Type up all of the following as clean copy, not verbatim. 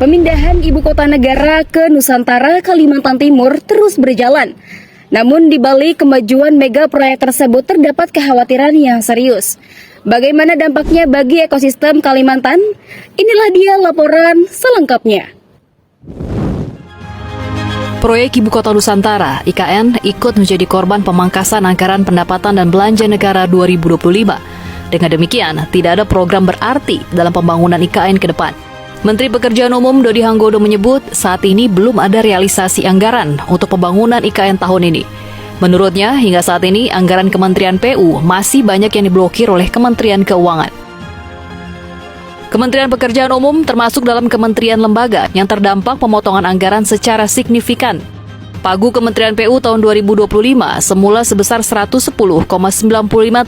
Pemindahan ibu kota negara ke Nusantara, Kalimantan Timur terus berjalan. Namun di balik kemajuan mega proyek tersebut terdapat kekhawatiran yang serius. Bagaimana dampaknya bagi ekosistem Kalimantan? Inilah dia laporan selengkapnya. Proyek Ibu Kota Nusantara, IKN, ikut menjadi korban pemangkasan anggaran pendapatan dan belanja negara 2025. Dengan demikian, tidak ada program berarti dalam pembangunan IKN ke depan. Menteri Pekerjaan Umum Dodi Hanggodo menyebut saat ini belum ada realisasi anggaran untuk pembangunan IKN tahun ini. Menurutnya, hingga saat ini anggaran Kementerian PU masih banyak yang diblokir oleh Kementerian Keuangan. Kementerian Pekerjaan Umum termasuk dalam kementerian lembaga yang terdampak pemotongan anggaran secara signifikan. Pagu Kementerian PU tahun 2025 semula sebesar 110,95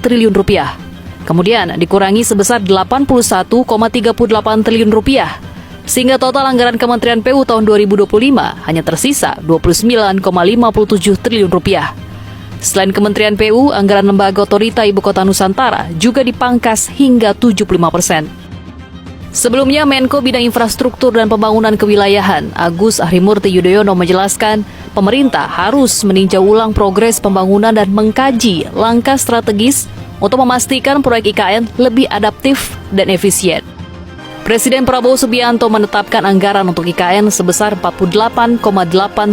triliun rupiah. Kemudian dikurangi sebesar 81,38 triliun rupiah, sehingga total anggaran Kementerian PU tahun 2025 hanya tersisa 29,57 triliun rupiah. Selain Kementerian PU, anggaran lembaga otorita Ibu Kota Nusantara juga dipangkas hingga 75%. Sebelumnya, Menko Bidang Infrastruktur dan Pembangunan Kewilayahan, Agus Harimurti Yudhoyono menjelaskan, pemerintah harus meninjau ulang progres pembangunan dan mengkaji langkah strategis untuk memastikan proyek IKN lebih adaptif dan efisien. Presiden Prabowo Subianto menetapkan anggaran untuk IKN sebesar 48,8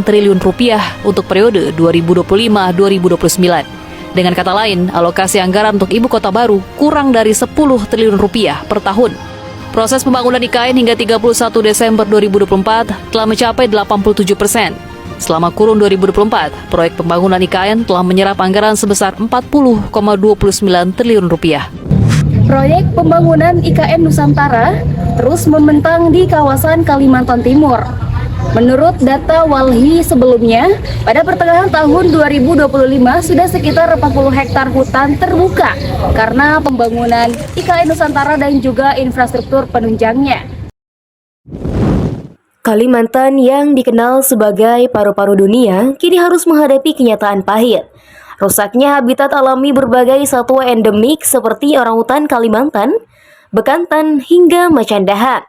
triliun rupiah untuk periode 2025-2029. Dengan kata lain, alokasi anggaran untuk ibu kota baru kurang dari 10 triliun rupiah per tahun. Proses pembangunan IKN hingga 31 Desember 2024 telah mencapai 87%. Selama kurun 2024, proyek pembangunan IKN telah menyerap anggaran sebesar 40,29 triliun rupiah. Proyek pembangunan IKN Nusantara terus membentang di kawasan Kalimantan Timur. Menurut data Walhi sebelumnya, pada pertengahan tahun 2025 sudah sekitar 40 hektar hutan terbuka karena pembangunan IKN Nusantara dan juga infrastruktur penunjangnya. Kalimantan yang dikenal sebagai paru-paru dunia kini harus menghadapi kenyataan pahit. Rusaknya habitat alami berbagai satwa endemik seperti orangutan Kalimantan, bekantan hingga macan dahat.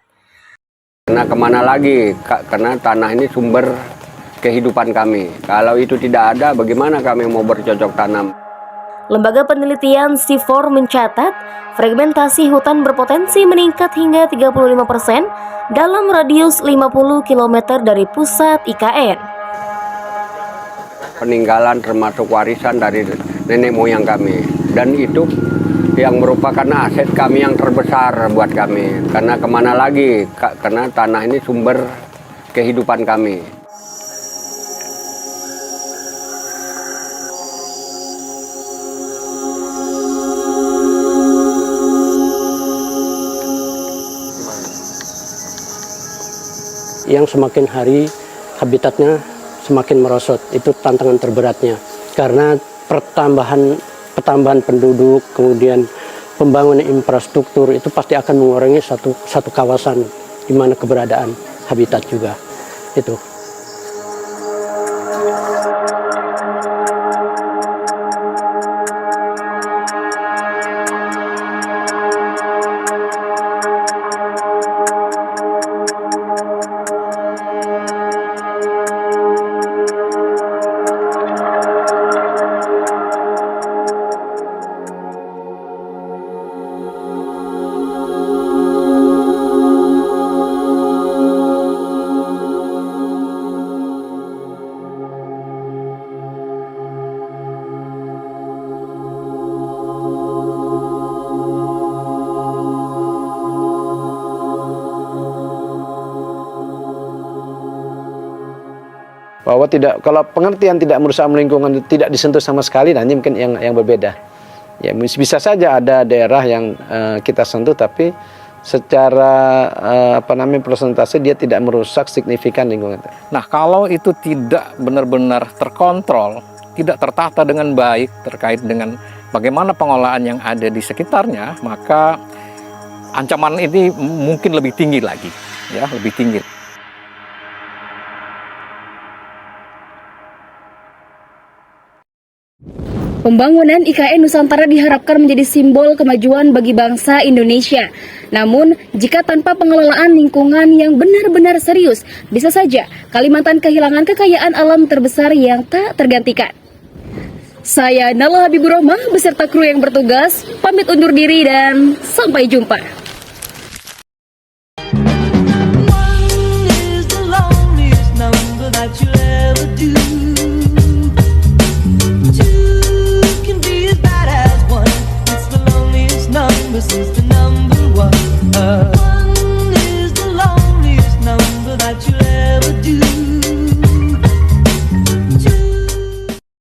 Karena kemana lagi? Karena tanah ini sumber kehidupan kami. Kalau itu tidak ada, bagaimana kami mau bercocok tanam? Lembaga penelitian CIFOR mencatat fragmentasi hutan berpotensi meningkat hingga 35% dalam radius 50 km dari pusat IKN. Peninggalan termasuk warisan dari nenek moyang kami. Dan itu yang merupakan aset kami yang terbesar buat kami. Karena kemana lagi? Karena tanah ini sumber kehidupan kami. Yang semakin hari habitatnya semakin merosot, itu tantangan terberatnya karena pertambahan penduduk, kemudian pembangunan infrastruktur itu pasti akan mengurangi satu kawasan di mana keberadaan habitat juga itu. Bahwa kalau pengertian tidak merusak lingkungan tidak disentuh sama sekali, nah ini mungkin yang berbeda. Ya bisa saja ada daerah yang kita sentuh tapi secara persentase dia tidak merusak signifikan lingkungan. Nah, kalau itu tidak benar-benar terkontrol, tidak tertata dengan baik terkait dengan bagaimana pengolahan yang ada di sekitarnya, maka ancaman ini mungkin lebih tinggi lagi, ya, lebih tinggi. Pembangunan IKN Nusantara diharapkan menjadi simbol kemajuan bagi bangsa Indonesia. Namun, jika tanpa pengelolaan lingkungan yang benar-benar serius, bisa saja Kalimantan kehilangan kekayaan alam terbesar yang tak tergantikan. Saya Nala Habibur Rahmah beserta kru yang bertugas, pamit undur diri dan sampai jumpa.